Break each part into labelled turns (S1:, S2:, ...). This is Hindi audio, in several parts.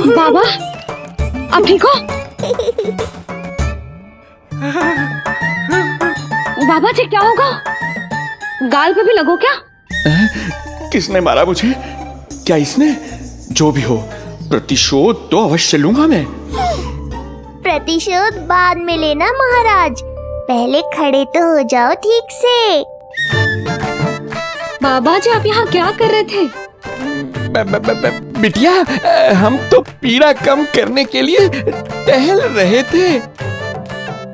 S1: बाबा आप ठीक हो? बाबा जी क्या होगा? गाल पे भी लगो क्या?
S2: किसने मारा मुझे? क्या इसने? जो भी हो, प्रतिशोध तो अवश्य लूंगा मैं।
S3: प्रतिशोध बाद में लेना महाराज, पहले खड़े तो हो जाओ ठीक से।
S1: बाबा जी आप यहाँ क्या कर रहे थे?
S2: बिटिया, हम तो पीड़ा कम करने के लिए टहल रहे थे,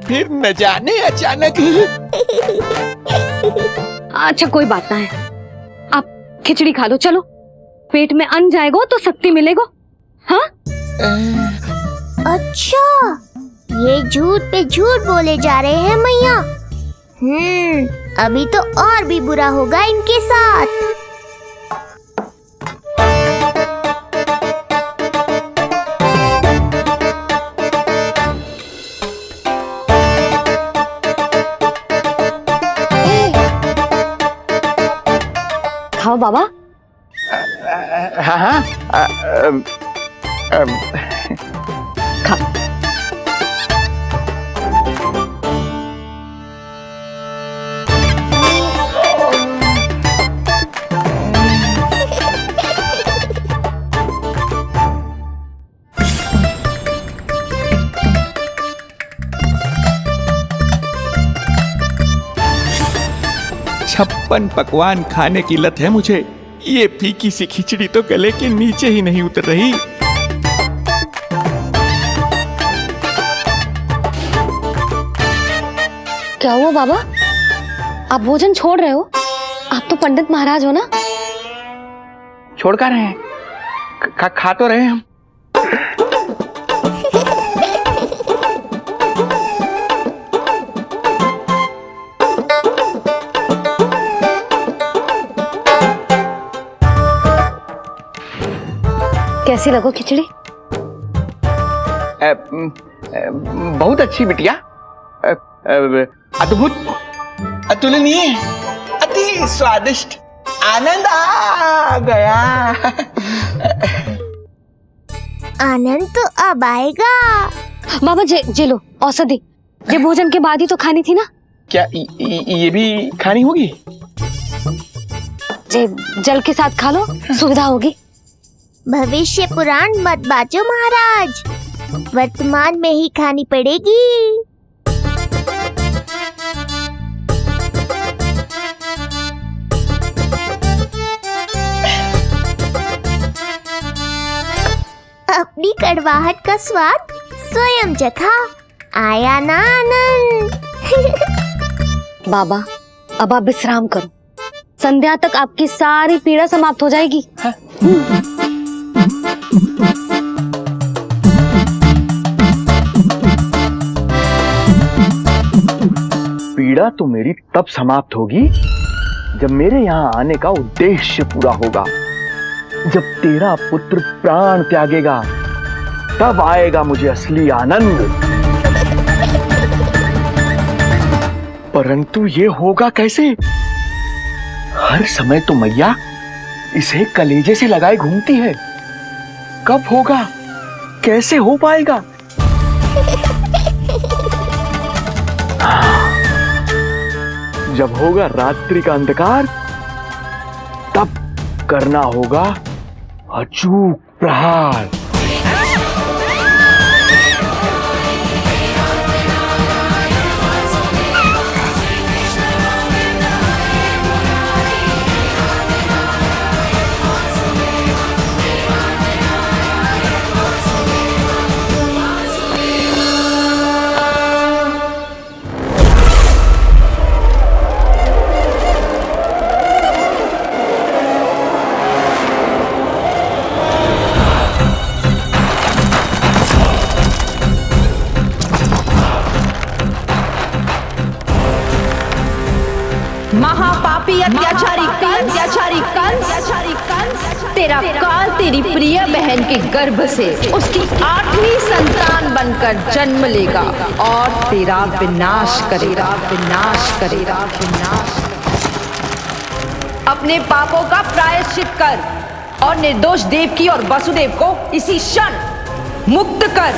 S2: फिर न जाने अचानक।
S1: अच्छा कोई बात ना है, आप खिचड़ी खा लो, चलो पेट में अन्न जाएगा तो शक्ति मिलेगा। हाँ?
S3: अच्छा, ये झूठ पे झूठ बोले जा रहे हैं मैया। अभी तो और भी बुरा होगा इनके साथ।
S1: खाओ बाबा।
S2: हाँ हाँ,
S1: खा।
S2: छप्पन पकवान खाने की लत है मुझे। ये फीकी सी खिचड़ी तो गले के नीचे ही नहीं उतर रही।
S1: क्या हुआ बाबा? आप भोजन छोड़ रहे हो? आप तो पंडित महाराज हो ना?
S2: छोड़ कर रहे हैं, खा तो रहे हैं हम।
S1: कैसी लगो खिचड़ी?
S2: बहुत अच्छी बिटिया, अद्भुत, अतुलनीय, अति स्वादिष्ट, आनंद आ गया।
S3: आनंद तो अब आएगा।
S1: बाबा जे लो औषधि, ये भोजन के बाद ही तो खानी थी ना?
S2: क्या ये भी खानी होगी?
S1: जे जल के साथ खा लो, सुविधा होगी।
S3: भविष्य पुराण मत बाजो महाराज, वर्तमान में ही खानी पड़ेगी। अपनी कड़वाहट का स्वाद स्वयं चखा, आया ना आनंद।
S1: बाबा अब आप विश्राम करो, संध्या तक आपकी सारी पीड़ा समाप्त हो जाएगी।
S2: पीड़ा तो मेरी तब समाप्त होगी जब मेरे यहाँ आने का उद्देश्य पूरा होगा। जब तेरा पुत्र प्राण त्यागेगा, तब आएगा मुझे असली आनंद। परंतु ये होगा कैसे? हर समय तो मैया इसे कलेजे से लगाए घूमती है। कब होगा? कैसे हो पाएगा? जब होगा रात्रि का अंधकार, तब करना होगा अचूक प्रहार।
S4: महापापी अत्याचारी कंस, तेरा काल तेरी प्रिय बहन के गर्भ से उसकी 8वीं संतान बनकर जन्म लेगा और तेरा विनाश करेगा। अपने पापों का प्रायश्चित कर और निर्दोष देवकी और वसुदेव को इसी क्षण मुक्त कर।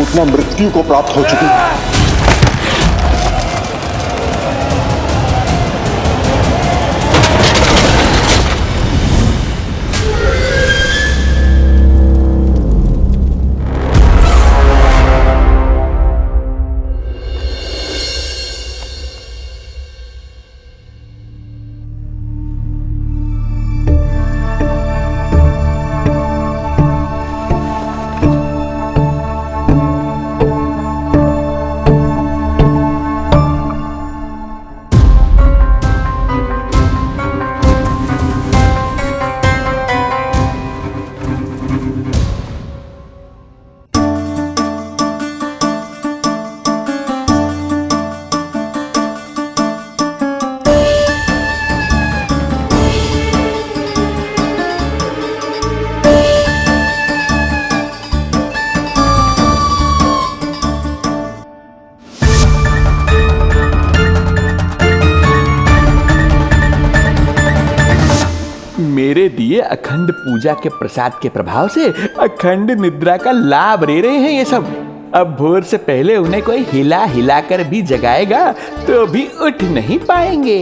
S5: उतना मृत्यु को प्राप्त हो चुकी है।
S2: मेरे दिए अखंड पूजा के प्रसाद के प्रभाव से अखंड निद्रा का लाभ ले रहे हैं ये सब। अब भोर से पहले उन्हें कोई हिला हिला कर भी जगाएगा तो भी उठ नहीं पाएंगे।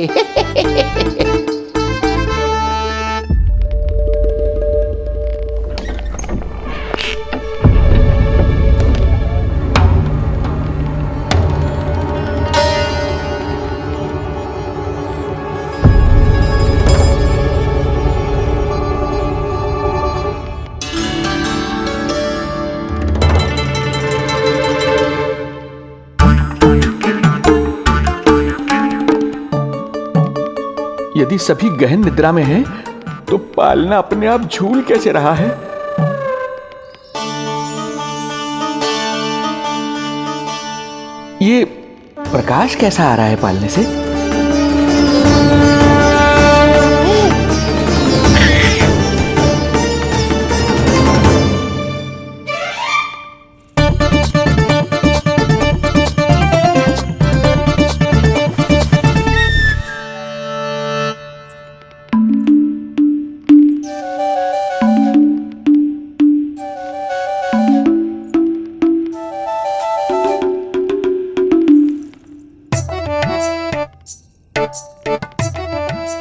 S2: यदि सभी गहन निद्रा में हैं, तो पालना अपने आप झूल कैसे रहा है? ये प्रकाश कैसा आ रहा है पालने से?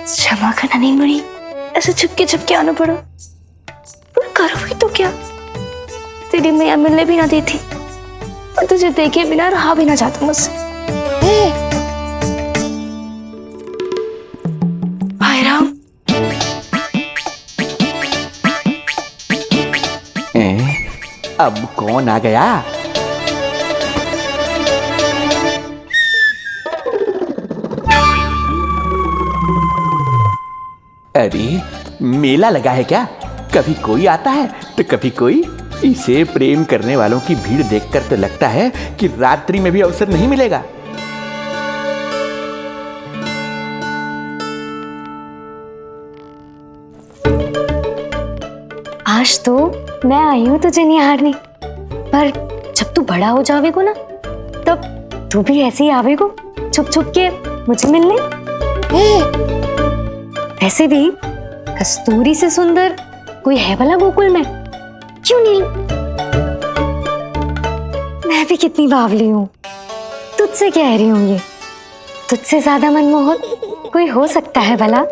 S6: क्षमा करना नहीं मुड़ी, ऐसे छुपके आना पड़ा। पर करो भी तो क्या, तेरी मैया मिलने भी ना देती और तुझे देखे बिना रहा भी ना जाता मुझसे। भाई राम,
S2: अब कौन आ गया? अरे मेला लगा है क्या? कभी कोई आता है तो कभी कोई। इसे प्रेम करने वालों की भीड़ देखकर तो लगता है कि रात्रि में भी अवसर नहीं मिलेगा।
S6: आज तो मैं आई हूँ तुझे निहारने, पर जब तू बड़ा हो जावेगो ना, तब तू भी ऐसे ही आवेगो छुप छुप के मुझे मिलने। वैसे भी कस्तूरी से सुंदर कोई है भला गोकुल में? क्यों नील? मैं भी कितनी बावली हूँ, तुझसे कह रही हूँ ये। तुझसे ज्यादा मनमोहक कोई हो सकता है भला?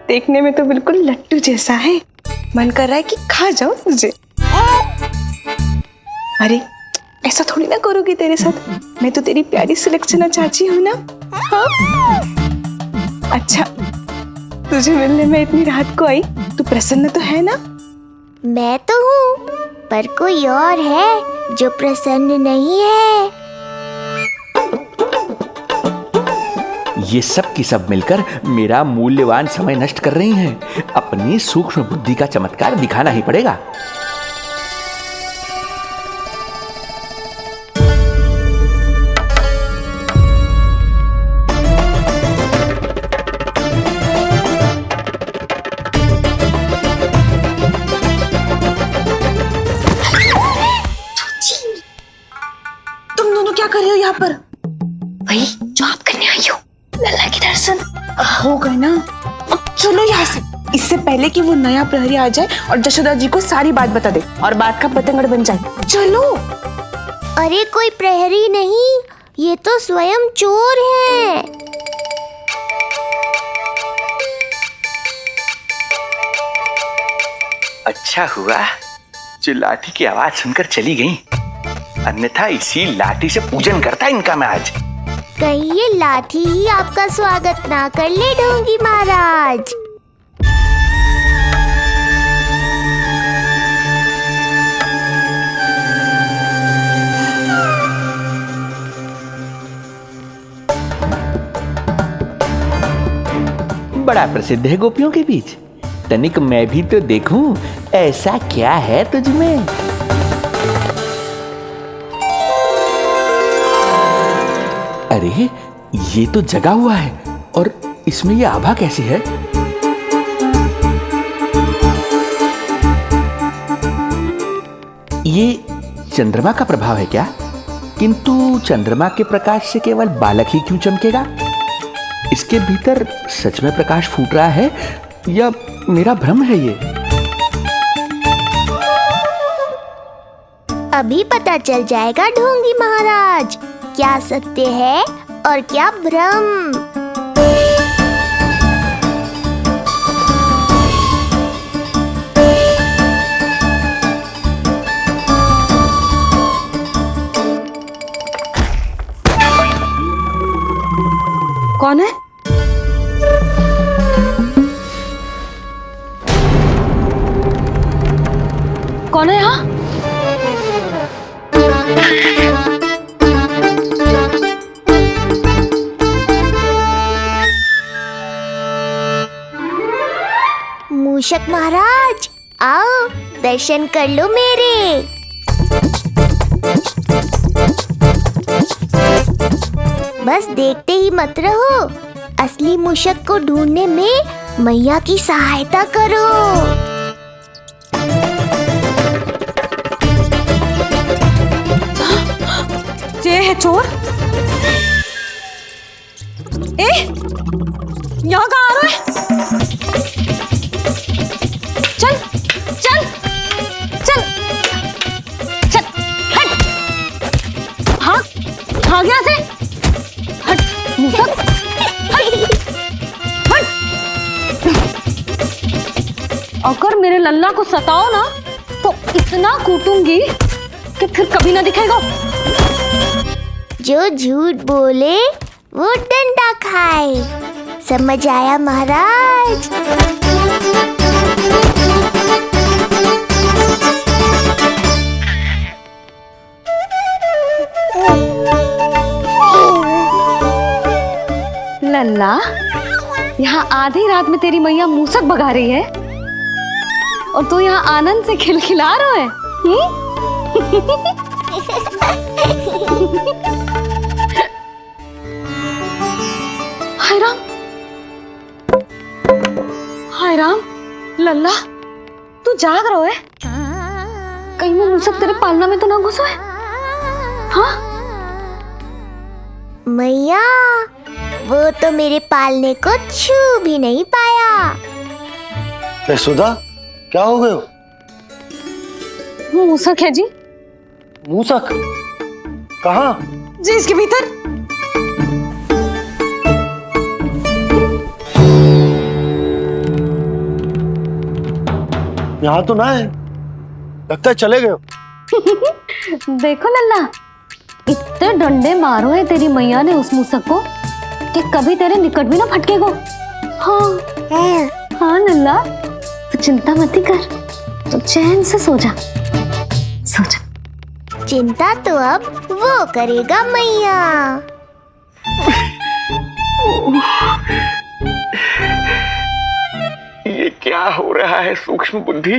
S7: देखने में तो बिल्कुल लट्टू जैसा है, मन कर रहा है कि खा जाओ तुझे। अरे ऐसा थोड़ी ना करोगी तेरे साथ, मैं तो तेरी प्यारी सुलक्षणा चाची हूँ ना। हाँ? अच्छा, तुझे मिलने में इतनी रात को आई, तू प्रसन्न तो है ना?
S3: मैं तो हूँ, पर कोई और है जो प्रसन्न नहीं है।
S8: ये सब की सब मिलकर मेरा मूल्यवान समय नष्ट कर रही हैं। अपनी सूक्ष्म बुद्धि का चमत्कार दिखाना ही पड़ेगा।
S7: तुम दोनों क्या कर रहे हो यहाँ पर?
S6: वही जो आप करने आई हो, लल्ला के दर्शन।
S7: हो गए ना, अब चलो यहाँ से, इससे पहले कि वो नया प्रहरी आ जाए और जशोदा जी को सारी बात बता दे और बात का पतंगड़ बन जाए। चलो।
S3: अरे कोई प्रहरी नहीं, ये तो स्वयं चोर है।
S8: अच्छा हुआ जो लाठी की आवाज सुनकर चली गई, अन्यथा इसी लाठी से पूजन करता इनका मैं आज।
S3: कहीं ये लाठी ही आपका स्वागत ना कर ले ढोंगी महाराज।
S8: बड़ा प्रसिद्ध है गोपियों के बीच। तनिक मैं भी तो देखूं ऐसा क्या है तुझमें। अरे ये तो जगा हुआ है और इसमें ये आभा कैसी है? ये चंद्रमा का प्रभाव है क्या? किंतु चंद्रमा के प्रकाश से केवल बालक ही क्यों चमकेगा? इसके भीतर सच में प्रकाश फूट रहा है या मेरा भ्रम है ये?
S3: अभी पता चल जाएगा ढोंगी महाराज, क्या सत्य है और क्या भ्रम।
S1: कौन है? कौन है यहाँ?
S3: मूषक महाराज आओ, दर्शन कर लो मेरे। बस देखते ही मत रहो, असली मूषक को ढूंढने में मैया की सहायता करो।
S7: ये है चोर। यहाँ कहाँ आ रहा है?
S1: चल चल चल चल, हट। हाँ हाँ, गया से हट मूसक, हट हट। अगर मेरे लल्ला को सताओ ना तो इतना कूटूंगी कि फिर कभी ना दिखेगा।
S3: जो झूठ बोले वो डंडा खाए, समझ आया महाराज?
S1: लल्ला, यहाँ आधी रात में तेरी मैया मूसक भगा रही है और तू यहाँ आनंद से खिलखिला रहा है। हाय राम, हाय राम। लल्ला, तू जाग रहा है? कहीं वो मूसक तेरे पालना में तो ना घुसा है? हाँ
S3: मैया, वो तो मेरे पालने को छू भी नहीं पाया।
S5: सुधा, क्या हो गए हो?
S1: वो मूसक है जी।
S5: मूसक? कहाँ?
S7: जी इसके भीतर।
S5: यहाँ तो ना है, लगता है चले गए हो।
S1: देखो लल्ला, इतने डंडे मारो है तेरी मैया ने उस मूसक को कि कभी तेरे निकट भी ना फटकेगा। हाँ हाँ लल्ला, तू चिंता मत कर, तो चैन से सो जा, सो जा।
S3: चिंता तो अब वो करेगा मैया।
S2: ये क्या हो रहा है सूक्ष्म बुद्धि?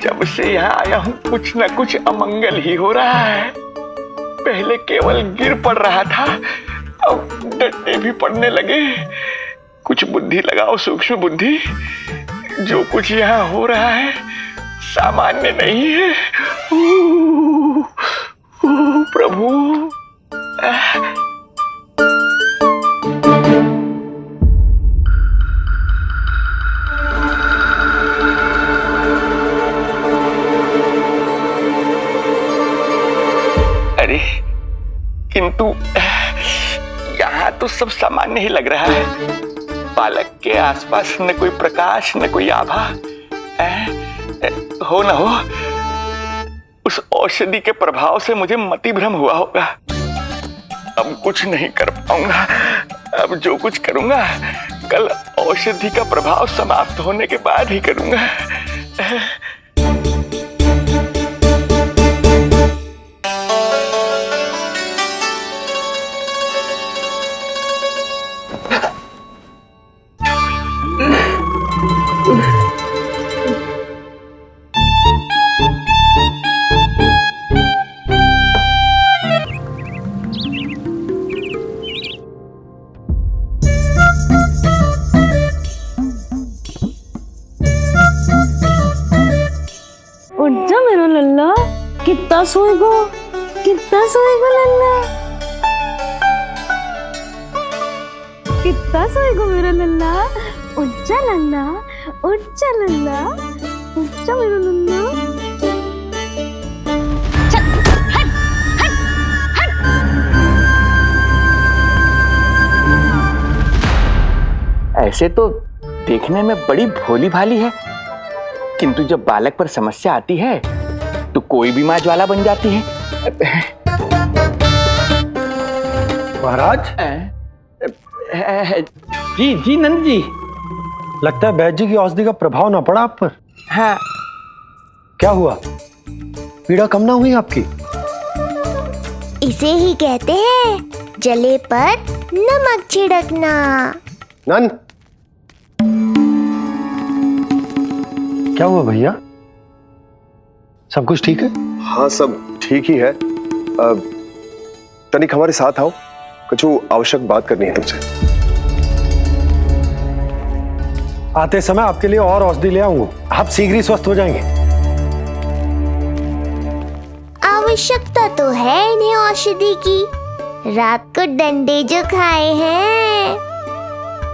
S2: जब से यहाँ आया हूँ कुछ न कुछ अमंगल ही हो रहा है। पहले केवल गिर पड़ रहा था, अब डंडे भी पड़ने लगे। कुछ बुद्धि लगाओ सूक्ष्म बुद्धि, जो कुछ यहाँ हो रहा है सामान्य नहीं है। प्रभु। अरे किंतु यहाँ तो सब सामान्य ही लग रहा है। बालक के आसपास न कोई प्रकाश न कोई आभा। हो न हो उस औषधि के प्रभाव से मुझे मति भ्रम हुआ होगा। अब कुछ नहीं कर पाऊंगा। अब जो कुछ करूंगा कल औषधि का प्रभाव समाप्त होने के बाद ही करूंगा।
S1: उठ जा मेरा लल्ला, कितना सोएगो लल्ला, कितना सोएगो मेरा लल्ला। उठ जा लल्ला, उठ जा लल्ला, उठ जा मेरा लल्ला। चल हट हट हट।
S8: ऐसे तो देखने में बड़ी भोली भाली है, किंतु जब बालक पर समस्या आती है तो कोई भी माँ ज्वाला बन जाती है।
S5: महाराज।
S8: जी जी नंद जी।
S5: लगता है वैद्य जी की औषधि का प्रभाव ना पड़ा आप पर।
S8: हाँ।
S5: क्या हुआ? पीड़ा कम ना हुई आपकी?
S3: इसे ही कहते हैं जले पर नमक छिड़कना।
S5: नंद, क्या हुआ भैया? सब कुछ ठीक है?
S9: हाँ सब ठीक ही है। तनिक हमारे साथ आओ, कुछ आवश्यक बात करनी है तुमसे।
S5: आते समय आपके लिए और औषधि ले आऊंगा, आप शीघ्र ही स्वस्थ हो जाएंगे।
S3: आवश्यकता तो है इन्हें औषधि की। रात को डंडे जो खाए हैं।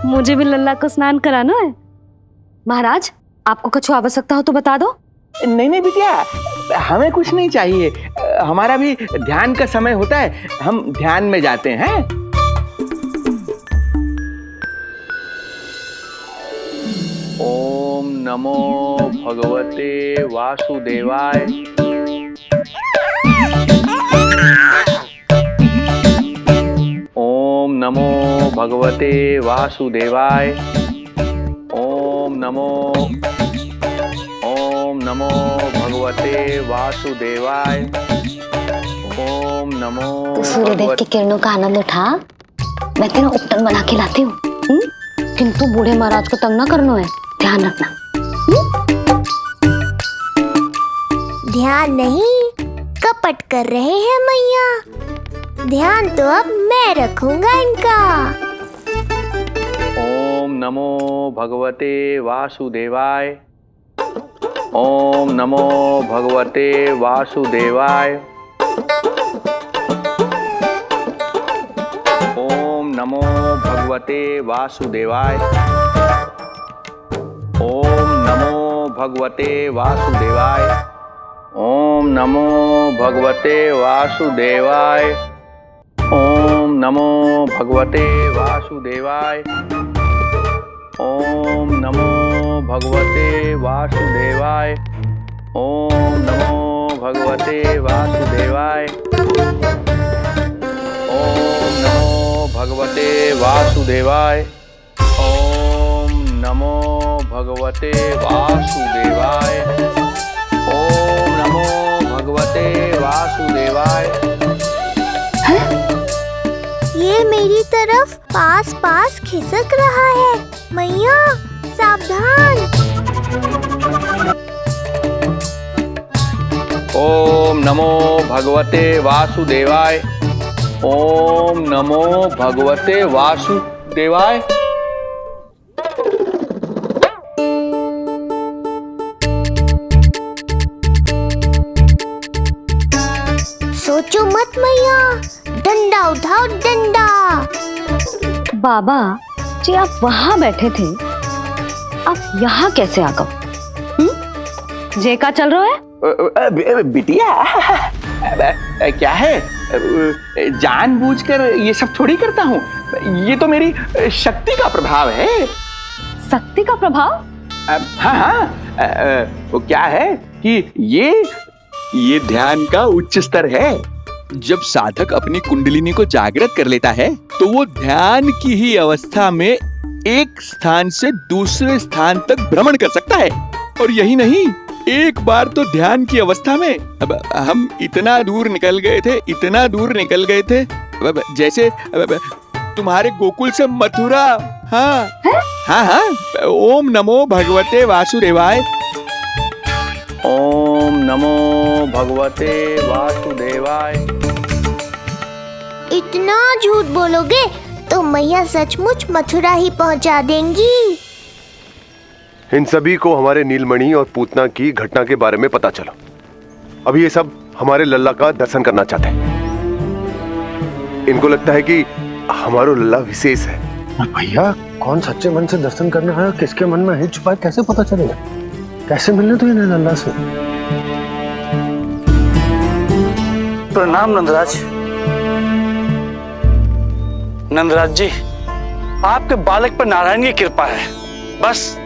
S1: मुझे भी लल्ला को स्नान कराना है। महाराज, आपको कुछ आवश्यकता हो तो बता दो।
S8: नहीं नहीं बिटिया, हमें कुछ नहीं चाहिए। हमारा भी ध्यान का समय होता है, हम ध्यान में जाते हैं। ओम नमो भगवते वासुदेवाय। ओम नमो भगवते वासुदेवाय। ओम नमो भगवते वासुदेवाय। ओम नमो।
S1: तो सूर्यदेव की किरणों का आनंद उठा, मैं तेरा उपटन बना के लाती हूँ। किंतु बूढ़े महाराज को तंग ना करना है, ध्यान रखना।
S3: ध्यान नहीं, कपट कर रहे हैं मैया। ध्यान तो अब मैं रखूंगा इनका।
S8: ओम नमो भगवते वासुदेवाय। ओम नमो भगवते वासुदेवाय। ओम नमो भगवते वासुदेवाय। ओम नमो भगवते वासुदेवाय। ओम नमो भगवते वासुदेवाय। ओम नमो भगवते वासुदेवाय। ओम नमो भगवते वासुदेवाय। ओम नमो भगवते वासुदेवाय। ओम नमो भगवते वासुदेवाय। ओम नमो भगवते वासुदेवाय। ओम नमो भगवते वासुदेवाय।
S2: वासुदेवाय।
S3: ये मेरी तरफ पास पास खिसक रहा है। मैया सावधान।
S2: ओम नमो भगवते वासुदेवाय। ओम नमो भगवते वासुदेवाय।
S3: सोचो मत मैया, डंडा उठाओ डंडा।
S1: बाबा जी आप वहां बैठे थे, आप यहाँ कैसे आ गए? जे का चल रहा है?
S8: बिटिया क्या है, जानबूझकर ये सब थोड़ी करता हूँ। ये तो मेरी शक्ति का प्रभाव है।
S1: शक्ति का प्रभाव?
S8: हाँ हाँ, वो क्या है कि ये ध्यान का उच्च स्तर है। जब साधक अपनी कुंडलिनी को जागृत कर लेता है तो वो ध्यान की ही अवस्था में एक स्थान से दूसरे स्थान तक भ्रमण कर सकता है। और यही नहीं, एक बार तो ध्यान की अवस्था में अब हम इतना दूर निकल गए थे जैसे तुम्हारे गोकुल से मथुरा। हाँ हाँ हाँ। ओम नमो भगवते वासुदेवाय।
S2: ओम नमो भगवते वासुदेवाय।
S3: इतना झूठ बोलोगे तो मैया सचमुच मथुरा ही पहुंचा देंगी।
S9: इन सभी को हमारे नीलमणि और पूतना की घटना के बारे में पता चला। अभी ये सब हमारे लल्ला का दर्शन करना चाहते हैं। इनको लगता है कि हमारा लल्ला विशेष है।
S5: भैया कौन सच्चे मन से दर्शन करने आया, किसके मन में है छुपा, कैसे पता चलेगा? कैसे मिलने तो इन्हें लल्ला से?
S10: प्रणाम नंदराज। नंदराज जी, आपके बालक पर नारायण की कृपा है। बस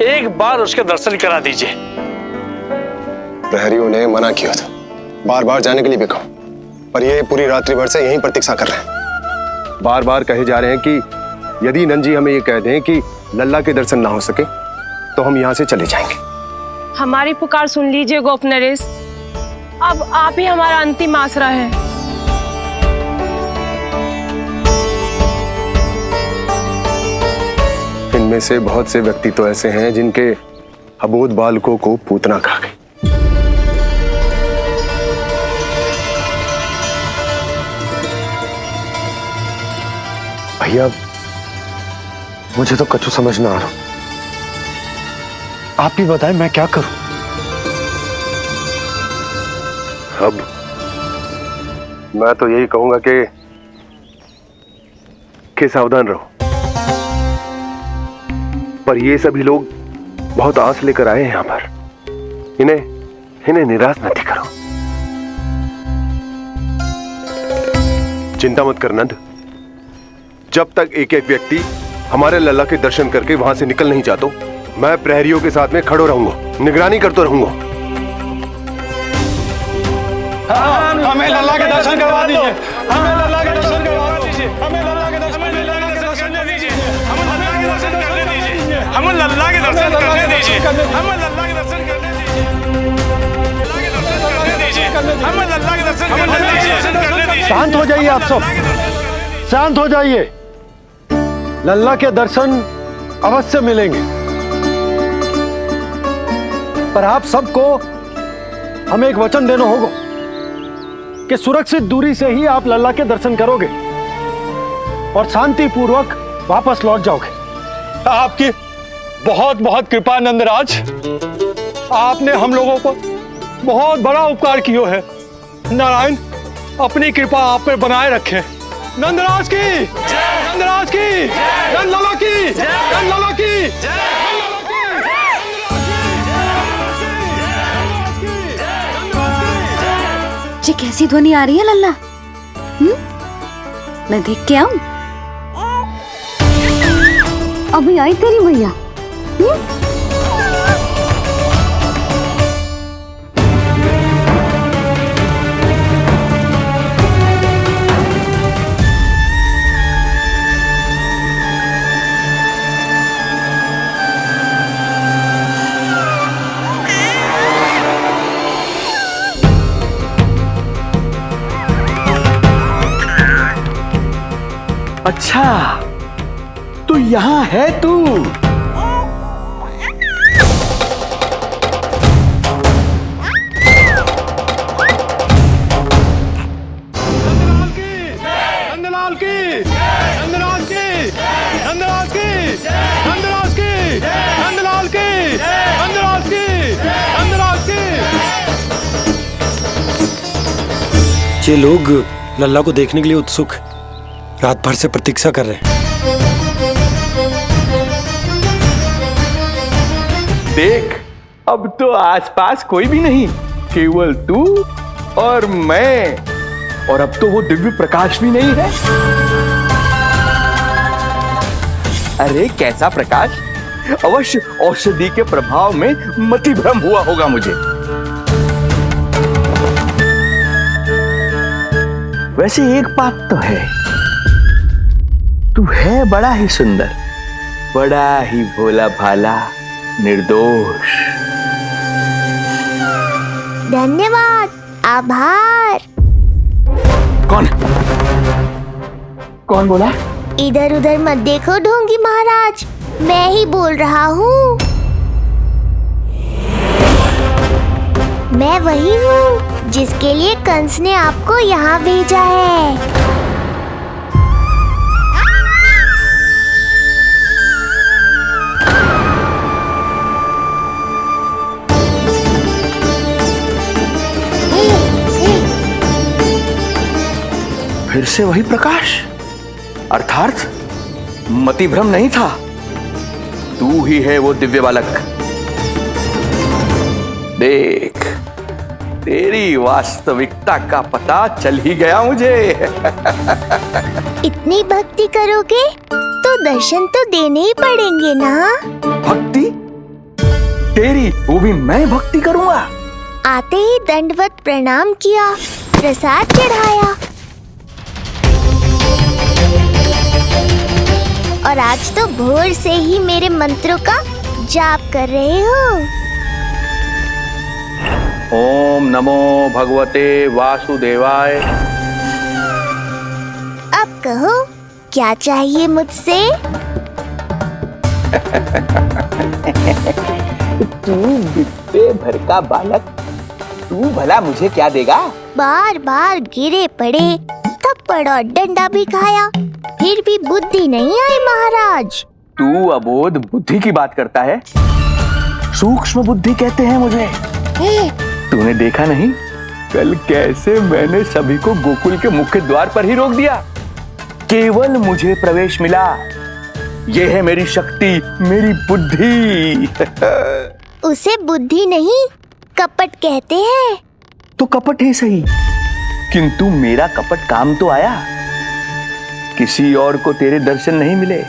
S10: एक बार उसके दर्शन करा दीजिए।
S9: प्रहरियों ने मना किया था, बार बार जाने के लिए भी कहा, पर ये पूरी रात्रि भर से यहीं प्रतीक्षा कर रहे हैं। बार बार कहे जा रहे हैं कि यदि नंद जी हमें ये कह दें कि लल्ला के दर्शन ना हो सके तो हम यहाँ से चले जाएंगे।
S11: हमारी पुकार सुन लीजिए गोप नरेश, अब आप ही हमारा अंतिम आसरा है।
S9: इनमें से बहुत से व्यक्ति तो ऐसे हैं जिनके अबोध बालकों को पूतना खा गई। भैया मुझे तो कछु समझ ना आ रहा।
S5: आप ही बताएं मैं क्या करूं?
S9: अब मैं तो यही कहूंगा कि सावधान रहो। पर ये सभी लोग बहुत आस लेकर आए हैं यहाँ पर। इन्हें निराश मत करो। चिंता मत कर नंद, जब तक एक एक व्यक्ति हमारे लल्ला के दर्शन करके वहां से निकल नहीं जाता, मैं प्रहरियों के साथ में खड़ो रहूंगा, निगरानी करते रहूंगा।
S5: हमें लल्ला के दर्शन करवा दीजिए, हमें लल्ला के दर्शन करवा दीजिए, हमें लल्ला के दर्शन करने दीजिए, हमें लल्ला के दर्शन करने दीजिए, हमें लल्ला के दर्शन करने दीजिए, हमें लल्ला के दर्शन करने दीजिए, हमें लल्ला के दर्शन करने दीजिए। शांत हो जाइए आप सब, शांत हो जाइए। लल्ला के दर्शन अवश्य मिलेंगे, पर आप सबको हमें एक वचन देना होगा कि सुरक्षित दूरी से ही आप लल्ला के दर्शन करोगे और शांति पूर्वक वापस लौट जाओगे। आपकी बहुत बहुत कृपा नंदराज, आपने हम लोगों को बहुत बड़ा उपकार किया है। नारायण अपनी कृपा आप पर बनाए रखे। नंदराज की, नंदराज की, नंदलाला की, नंदलाला की।
S1: ये कैसी ध्वनि आ रही है लल्ला? मैं देख के आऊं? अभी आई तेरी मैया।
S8: अच्छा, तो यहाँ है तू।
S5: ये लोग लल्ला को देखने के लिए उत्सुक रात भर से प्रतीक्षा कर रहे हैं।
S8: देख, अब तो आसपास कोई भी नहीं, केवल तू और मैं। और अब तो वो दिव्य प्रकाश भी नहीं है। अरे कैसा प्रकाश? अवश्य औषधि के प्रभाव में मतिभ्रम हुआ होगा मुझे। वैसे एक बात तो है, तू है बड़ा ही सुंदर, बड़ा ही भोला भाला, निर्दोष।
S3: धन्यवाद, आभार।
S8: कौन बोला?
S3: इधर उधर मत देखो ढोंगी महाराज, मैं ही बोल रहा हूँ। मैं वही हूँ जिसके लिए कंस ने आपको यहाँ भेजा है।
S8: फिर से वही प्रकाश, अर्थात मतिभ्रम नहीं था। तू ही है वो दिव्य बालक। देख, तेरी वास्तविकता का पता चल ही गया मुझे।
S3: इतनी भक्ति करोगे तो दर्शन तो देने ही पड़ेंगे ना।
S8: भक्ति? तेरी? वो भी मैं भक्ति करूंगा?
S3: आते ही दंडवत प्रणाम किया, प्रसाद चढ़ाया, और आज तो भोर से ही मेरे मंत्रों का जाप कर रहे हो।
S8: ओम नमो भगवते वासुदेवाय।
S3: अब कहो, क्या चाहिए मुझसे?
S8: तू बित्ते भर का बालक, तू भला मुझे क्या देगा?
S3: बार बार गिरे पड़े, थप्पड़ और डंडा भी खाया, फिर भी बुद्धि नहीं आई महाराज।
S8: तू अबोध बुद्धि की बात करता है? सूक्ष्म बुद्धि कहते हैं मुझे। तूने देखा नहीं कल कैसे मैंने सभी को गोकुल के मुख्य द्वार पर ही रोक दिया? केवल मुझे प्रवेश मिला। यह है मेरी शक्ति, मेरी बुद्धि।
S3: उसे बुद्धि नहीं, कपट कहते हैं।
S8: तो कपट ही सही, किंतु मेरा कपट काम तो आया। किसी और को तेरे दर्शन नहीं मिले,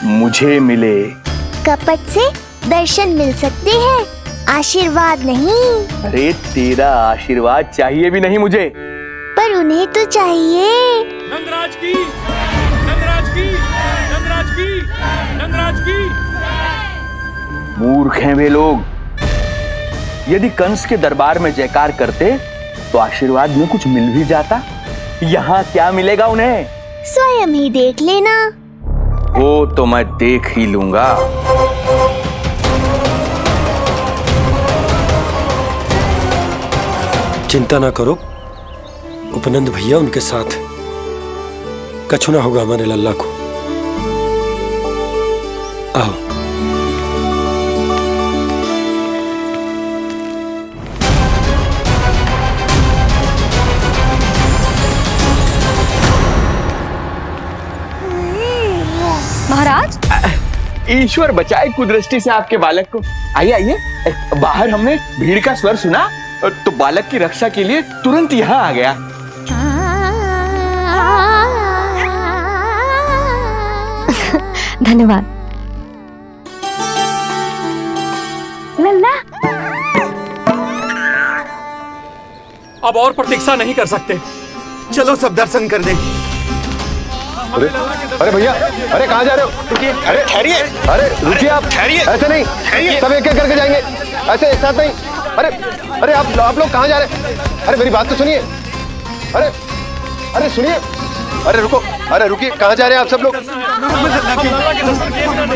S8: मुझे मिले।
S3: कपट से दर्शन मिल सकते हैं, आशीर्वाद नहीं।
S8: अरे तेरा आशीर्वाद चाहिए भी नहीं मुझे।
S3: पर उन्हें तो चाहिए।
S5: नंदराज की, नंदराज की, नंदराज की, नंदराज की।
S8: मूर्ख हैं वे लोग। यदि कंस के दरबार में जयकार करते तो आशीर्वाद में कुछ मिल भी जाता। यहाँ क्या मिलेगा उन्हें?
S3: स्वयं ही देख लेना।
S8: वो तो मैं देख ही लूंगा।
S5: चिंता ना करो, उपनंद भैया उनके साथ, कछु ना होगा हमारे लल्ला को। आओ।
S1: महाराज,
S8: ईश्वर बचाए कुदृष्टि से आपके बालक को। आइए आइए, बाहर हमने भीड़ का स्वर सुना तो बालक की रक्षा के लिए तुरंत यहाँ आ गया।
S1: धन्यवाद। लल्ला,
S5: अब और प्रतीक्षा नहीं कर सकते, चलो सब दर्शन कर दें।
S9: अरे भैया, अरे कहाँ जा रहे हो? रुकिए, अरे ठहरिए, अरे रुकिए आप, ठहरिए, ऐसे नहीं, सब एक एक करके जाएंगे, ऐसे एक साथ नहीं। अरे अरे आप लोग कहाँ जा रहे हैं? अरे मेरी बात तो सुनिए। अरे अरे सुनिए, अरे रुको, अरे रुकिए, कहाँ जा रहे हैं आप सब लोग?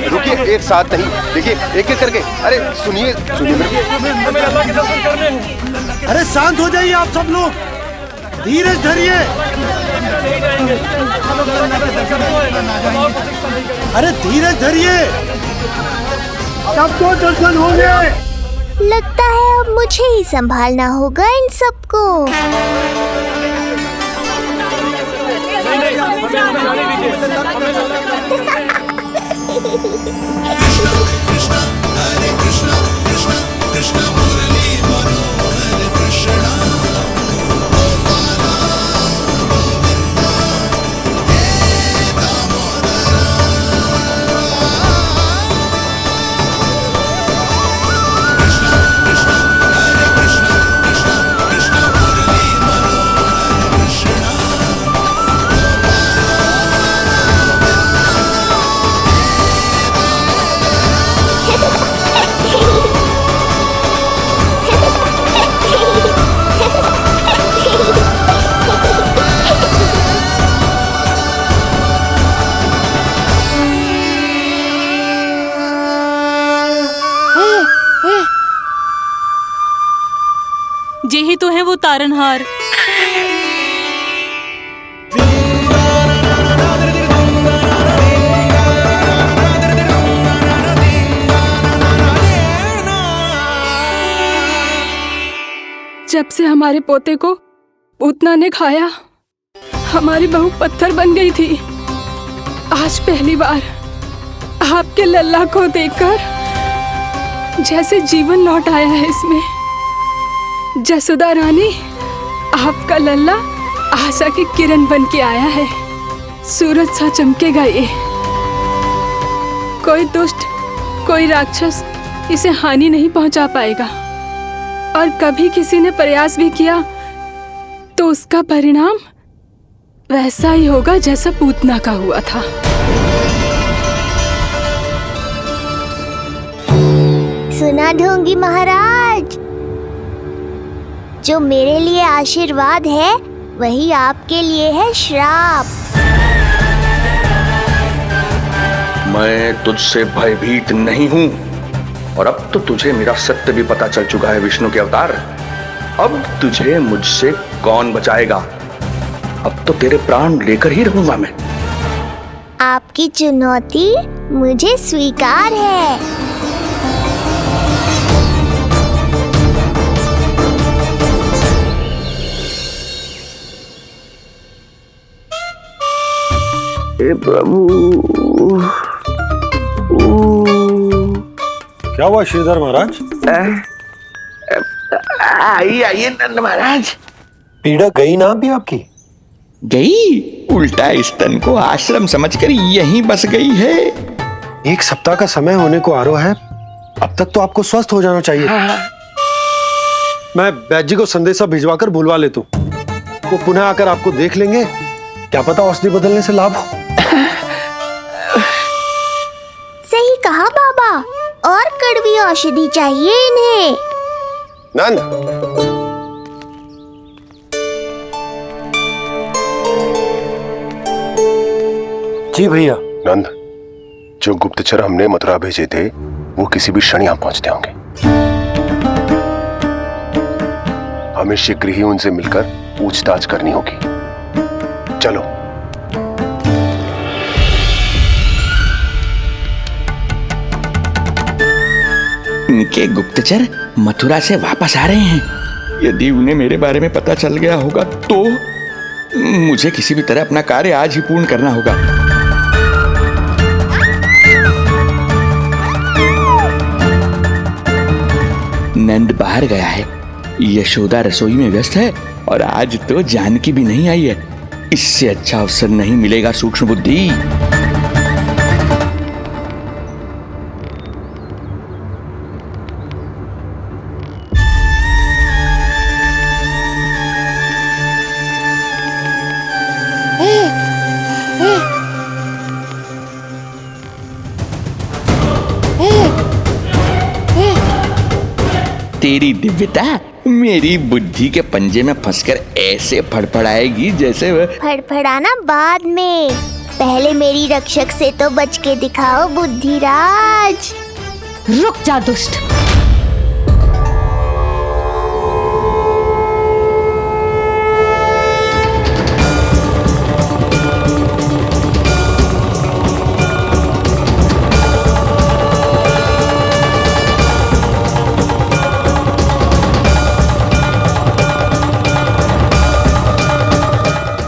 S9: रुकिए, एक साथ नहीं, देखिए एक एक करके। अरे सुनिए सुनिए
S5: अरे शांत हो जाइए आप सब लोग, धीरज धरिए। अरे धीरज धरिए, सबको दर्शन होंगे।
S3: लगता है अब मुझे ही संभालना होगा इन सबको।
S12: यही तो है वो तारनहार। जब से हमारे पोते को पूतना ने खाया, हमारी बहू पत्थर बन गई थी। आज पहली बार आपके लल्ला को देखकर जैसे जीवन लौट आया है इसमें। जसोदा रानी, आपका लल्ला आशा की किरण बन के आया है। सूरज सा चमकेगा ये। कोई दुष्ट, कोई राक्षस इसे हानि नहीं पहुंचा पाएगा। और कभी किसी ने प्रयास भी किया तो उसका परिणाम वैसा ही होगा जैसा पूतना का हुआ था।
S3: सुना ढोंगी महाराज, जो मेरे लिए आशीर्वाद है वही आपके लिए है श्राप।
S8: मैं तुझसे भयभीत नहीं हूं, और अब तो तुझे मेरा सत्य भी पता चल चुका है विष्णु के अवतार। अब तुझे मुझसे कौन बचाएगा? अब तो तेरे प्राण लेकर ही रहूंगा मैं।
S3: आपकी चुनौती मुझे स्वीकार है।
S2: प्रभु,
S5: क्या हुआ श्रीधर महाराज?
S8: आइए नंद महाराज।
S5: पीड़ा गई ना अभी आपकी?
S8: गई? उल्टा इस तन को आश्रम समझकर यहीं बस गई है।
S5: 1 सप्ताह का समय होने को आ रहा है, अब तक तो आपको स्वस्थ हो जाना चाहिए। मैं वैद्य जी को संदेशा भिजवाकर बुलवा लेता हूँ। वो पुनः आकर आपको देख लेंगे, क्या पता औषधि बदलने से लाभ हो।
S3: सही कहा बाबा, और कड़वी औषधि चाहिए इन्हें।
S9: नंद,
S5: जी भैया।
S9: नंद, जो गुप्तचर हमने मथुरा भेजे थे वो किसी भी क्षण यहां पहुंचते होंगे। हमें शीघ्र ही उनसे मिलकर पूछताछ करनी होगी। चलो।
S8: इनके गुप्तचर मथुरा से वापस आ रहे हैं। यदि उन्हें मेरे बारे में पता चल गया होगा तो मुझे किसी भी तरह अपना कार्य आज ही पूर्ण करना होगा। नंद बाहर गया है, यशोदा रसोई में व्यस्त है, और आज तो जानकी भी नहीं आई है। इससे अच्छा अवसर नहीं मिलेगा सूक्ष्म बुद्धि। तेरी दिव्यता मेरी बुद्धि के पंजे में फंसकर ऐसे फड़फड़ाएगी जैसे वह।
S3: फड़फड़ाना बाद में, पहले मेरी रक्षक से तो बच के दिखाओ बुद्धिराज।
S1: रुक जा दुष्ट।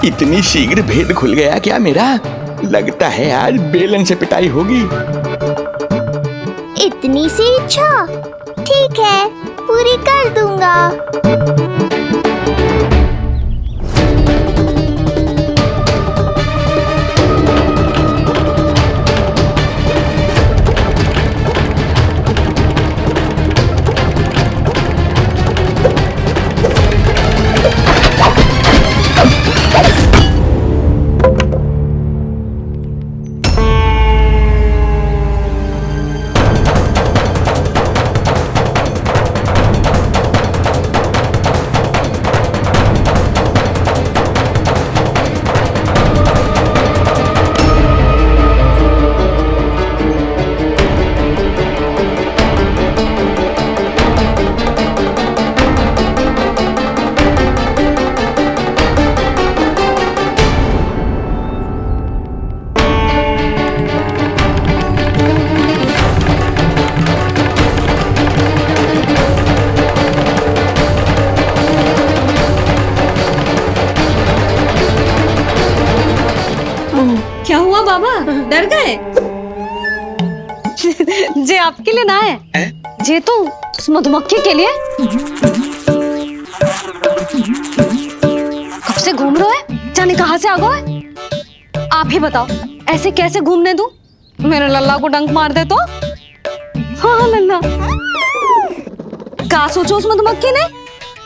S8: इतनी शीघ्र भेद खुल गया क्या मेरा? लगता है आज बेलन से पिटाई होगी।
S3: इतनी सी इच्छा? ठीक है, पूरी कर दूंगा।
S1: क्या हुआ बाबा, डर गए? जे आपके लिए ना है, जे तो उस मधुमक्खी के लिए। कब से घूम रहे हो? जाने कहाँ से आ गए? आप ही बताओ, ऐसे कैसे घूमने दूं? मेरे लल्ला को डंक मार दे तो? हाँ लल्ला, क्या सोचो उस मधुमक्खी ने?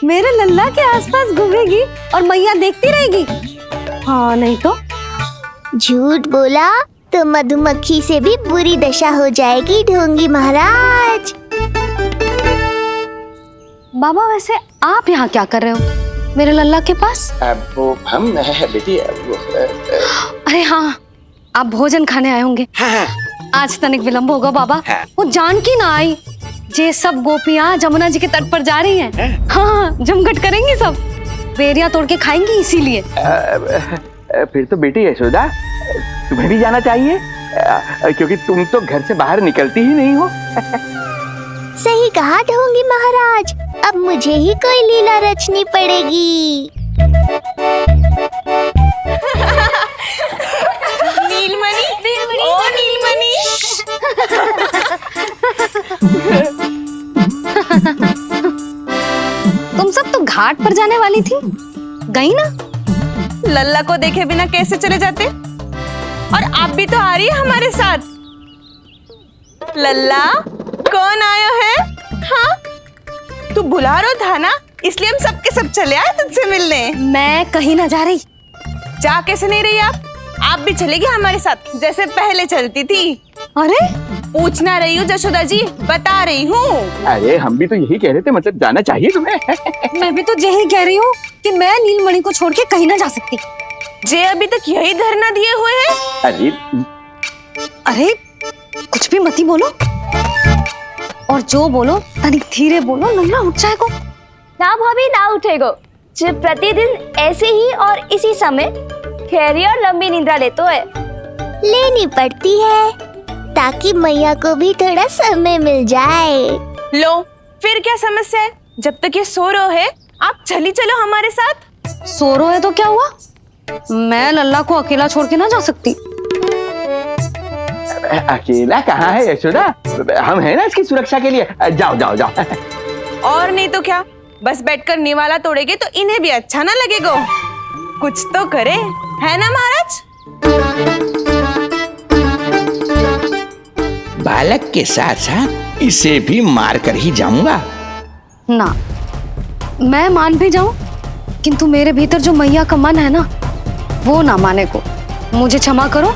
S1: मेरे लल्ला के आसपास घूमेगी और मैया देखती रहेगी। हाँ नहीं तो?
S3: झूठ बोला तो मधुमक्खी से भी बुरी दशा हो जाएगी ढोंगी महाराज।
S1: बाबा वैसे आप यहाँ क्या कर रहे हो मेरे लल्ला के पास?
S8: वो हम बेटी
S1: अरे हाँ, आप भोजन खाने आए होंगे।
S8: हाँ।
S1: आज तनिक विलंब होगा बाबा।
S8: हाँ।
S1: वो जानकी ना आई, जे सब गोपियाँ जमुना जी के तट पर जा रही हैं। हाँ, जमघट करेंगी सब, बेरिया तोड़ के खाएंगी इसीलिए।
S2: फिर तो बेटी यशोदा तुम्हें भी जाना चाहिए, क्योंकि तुम तो घर से बाहर निकलती ही नहीं हो।
S3: सही कहा ढोंगी महाराज, अब मुझे ही कोई लीला रचनी पड़ेगी।
S7: नीलमणि, ओ नीलमणि।
S1: तुम सब तो घाट पर जाने वाली थी, गई ना?
S7: लल्ला को देखे बिना कैसे चले जाते? और आप भी तो आ रही है हमारे साथ। लल्ला, कौन आया है? हाँ, तू बुला रहा था ना, इसलिए हम सबके सब चले आए तुझसे मिलने।
S1: मैं कहीं ना जा रही।
S7: जा कैसे नहीं रही आप भी चलेगी हमारे साथ जैसे पहले चलती थी।
S1: अरे
S7: पूछना रही हूँ जशोदा जी, बता रही हूँ।
S2: अरे हम भी तो यही कह रहे थे, मतलब जाना चाहिए तुम्हें।
S1: मैं भी तो यही कह रही हूँ कि मैं नीलमणि को छोड़ के कहीं ना जा सकती।
S7: जे अभी तक यही धरना दिए हुए हैं।
S2: अरे
S1: अरे कुछ भी मती बोलो, और जो बोलो तनिक धीरे बोलो, लल्ला उठ जाएगा।
S6: ना भाभी ना उठेगो, जो प्रतिदिन ऐसे ही और इसी समय गहरी और लंबी निद्रा लेते है।
S3: लेनी पड़ती है ताकि मैया को भी थोड़ा समय मिल जाए।
S7: लो फिर क्या समस्या है? जब तक ये सो रहे है आप चली चलो हमारे साथ।
S1: सो रहे है तो क्या हुआ? मैं लल्ला को अकेला छोड़ के ना जा सकती।
S2: अकेला कहाँ है यशोदा, हम हैं ना इसकी सुरक्षा के लिए। जाओ जाओ जाओ।
S7: और नहीं तो क्या, बस बैठकर निवाला तोड़ेगे तो इन्हें भी अच्छा ना लगेगा। कुछ तो करे, है ना महाराज?
S8: बालक के साथ साथ इसे भी मार कर ही जाऊंगा।
S1: ना, मैं मान भी जाऊं, किंतु मेरे भीतर जो मैया का मन है ना, वो ना माने को। मुझे क्षमा करो,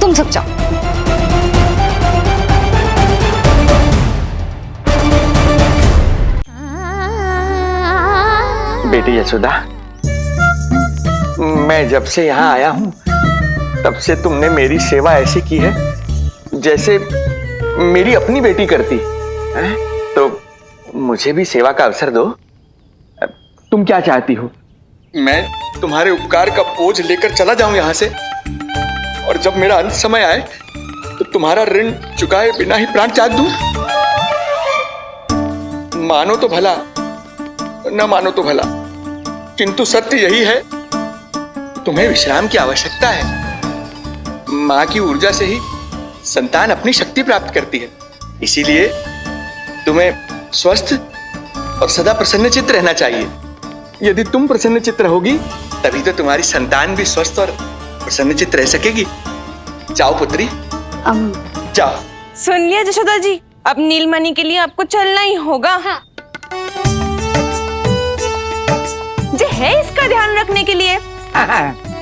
S1: तुम सब जाओ।
S8: बेटी यशोदा, मैं जब से यहाँ आया हूँ तब से तुमने मेरी सेवा ऐसी की है जैसे मेरी अपनी बेटी करती है। तो मुझे भी सेवा का अवसर दो। तुम क्या चाहती हो? मैं तुम्हारे उपकार का बोझ लेकर चला जाऊं यहाँ से, और जब मेरा अंत समय आए तो तुम्हारा ऋण चुकाए बिना ही प्राण त्याग दूं? मानो तो भला, न मानो तो भला, किंतु सत्य यही है, तुम्हें विश्राम की आवश्यकता है। माँ की ऊर्जा से ही संतान अपनी शक्ति प्राप्त करती है। इसीलिए तुम्हें स्वस्थ और सदा प्रसन्नचित्त रहना चाहिए। यदि तुम प्रसन्नचित्त रहोगी तभी तो तुम्हारी संतान भी स्वस्थ और प्रसन्नचित्त रह सकेगी। जाओ पुत्री, जाओ।
S7: सुन लिया यशोदा जी, अब नीलमणि के लिए आपको चलना ही होगा। हाँ। जे है इसका ध्यान रखने के लिए।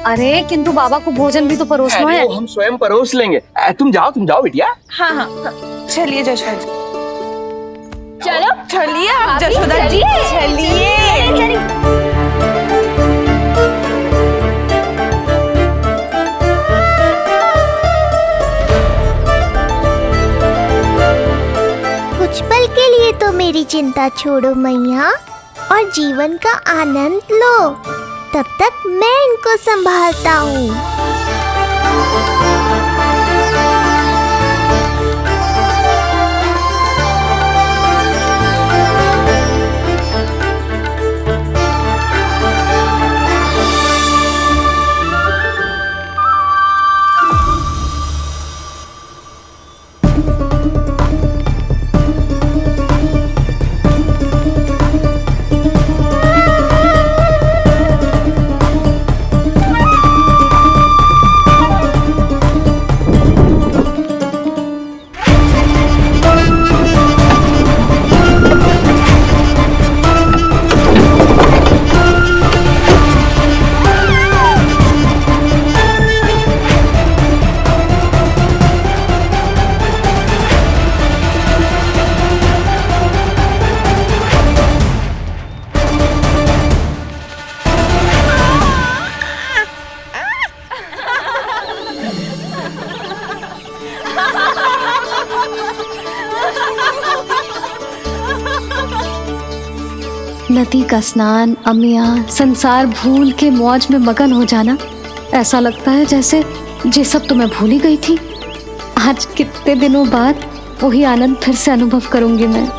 S1: अरे किंतु बाबा को भोजन भी तो परोसना है।
S8: हम स्वयं परोस लेंगे। तुम जाओ बिटिया।
S7: हाँ हाँ, चलिए यशोदा जी।
S1: चलो
S7: चलिए आप यशोदा जी, चलिए।
S3: कुछ पल के लिए तो मेरी चिंता छोड़ो मैया और जीवन का आनंद लो। तब तक मैं इनको संभालता हूँ।
S1: नदी का स्नान, अमिया, संसार भूल के मौज में मगन हो जाना, ऐसा लगता है जैसे ये सब तो मैं भूल ही गई थी। आज कितने दिनों बाद वही आनंद फिर से अनुभव करूंगी मैं।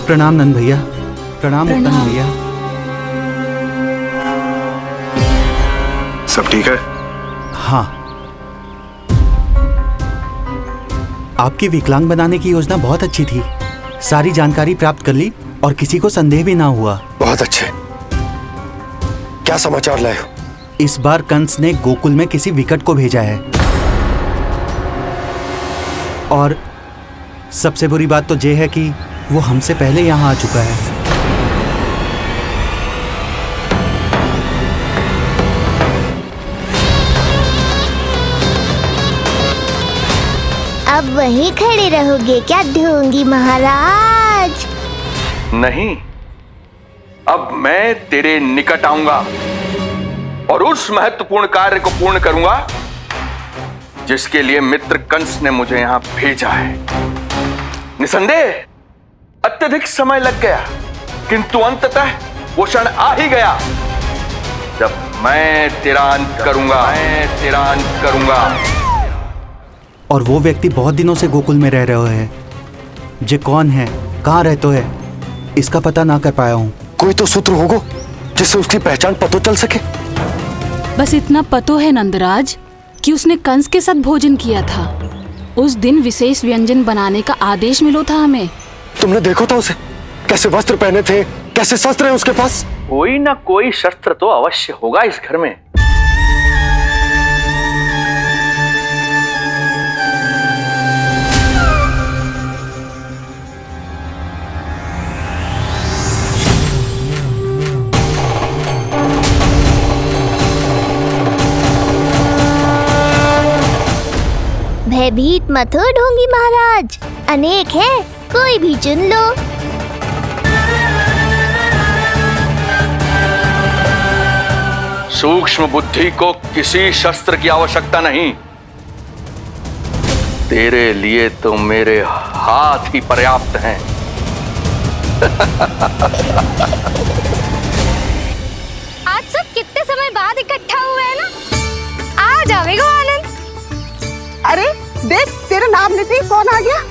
S13: प्रणाम नंद भैया। प्रणाम उत्तम भैया।
S9: सब ठीक है?
S13: हाँ। आपकी विकलांग बनाने की योजना बहुत अच्छी थी। सारी जानकारी प्राप्त कर ली और किसी को संदेह भी ना हुआ।
S9: बहुत अच्छे। क्या समाचार लाए हो?
S13: इस बार कंस ने गोकुल में किसी विकट को भेजा है, और सबसे बुरी बात तो ये है कि वो हमसे पहले यहाँ आ चुका है।
S3: अब वहीं खड़े रहोगे क्या ढोंगी महाराज?
S8: नहीं, अब मैं तेरे निकट आऊंगा और उस महत्वपूर्ण कार्य को पूर्ण करूंगा जिसके लिए मित्र कंस ने मुझे यहां भेजा है। निसंदेह अत्यधिक समय लग गया, किंतु अंततः वो क्षण आ ही गया जब मैं तेरा अंत करूंगा।
S13: और वो व्यक्ति बहुत दिनों से गोकुल में रह रहे हैं। जे कौन है, कहाँ रहते है, इसका पता ना कर पाया हूँ।
S9: कोई तो सूत्र होगा जिससे उसकी पहचान पता चल सके।
S12: बस इतना पतो है नंदराज कि उसने कंस के साथ भोजन किया था। उस दिन विशेष व्यंजन बनाने का आदेश मिलो था हमें।
S9: तुमने देखो था उसे
S5: कैसे वस्त्र पहने थे, कैसे शस्त्र हैं उसके पास?
S8: कोई ना कोई शस्त्र तो अवश्य होगा इस घर में।
S3: भयभीत मत हो ढोंगी महाराज, अनेक है, कोई भी चुन लो।
S8: सूक्ष्म बुद्धि को किसी शस्त्र की आवश्यकता नहीं। तेरे लिए तो मेरे हाथ ही पर्याप्त हैं।
S6: आज सब कितने समय बाद इकट्ठा हुए हैं ना, आ जाएगा आनंद।
S7: अरे देख, तेरा नाम लेते ही कौन आ गया?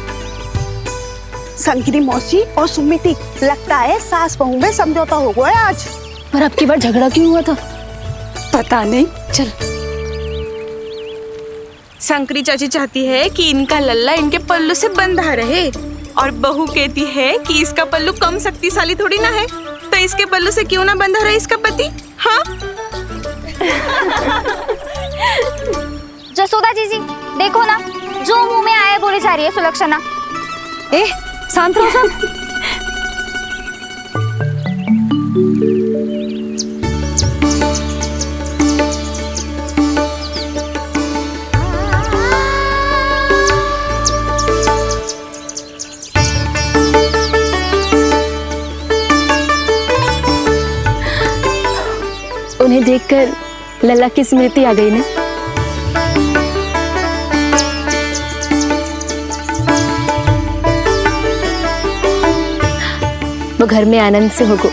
S7: संकिनी मौसी और सुमिति, लगता है सास बहू में समझौता हो गया आज।
S12: पर अब की बार झगड़ा क्यों हुआ था? पता नहीं। चल।
S7: शंकरी चाची चाहती है कि इनका लल्ला इनके पल्लू से बंधा रहे, और बहू कहती है कि इसका पल्लू कम शक्तिशाली थोड़ी ना है, तो इसके पल्लू से क्यों ना बंधा रहे इसका पति। हाँ
S6: जसोदा जीजी, देखो ना, जो मुंह में आए बोली जा रही है सुलक्षणा।
S12: ए, शांत रहो सब। उन्हें देखकर लल्ला की स्मृति आ गई ना। वो घर में आनंद से होगो।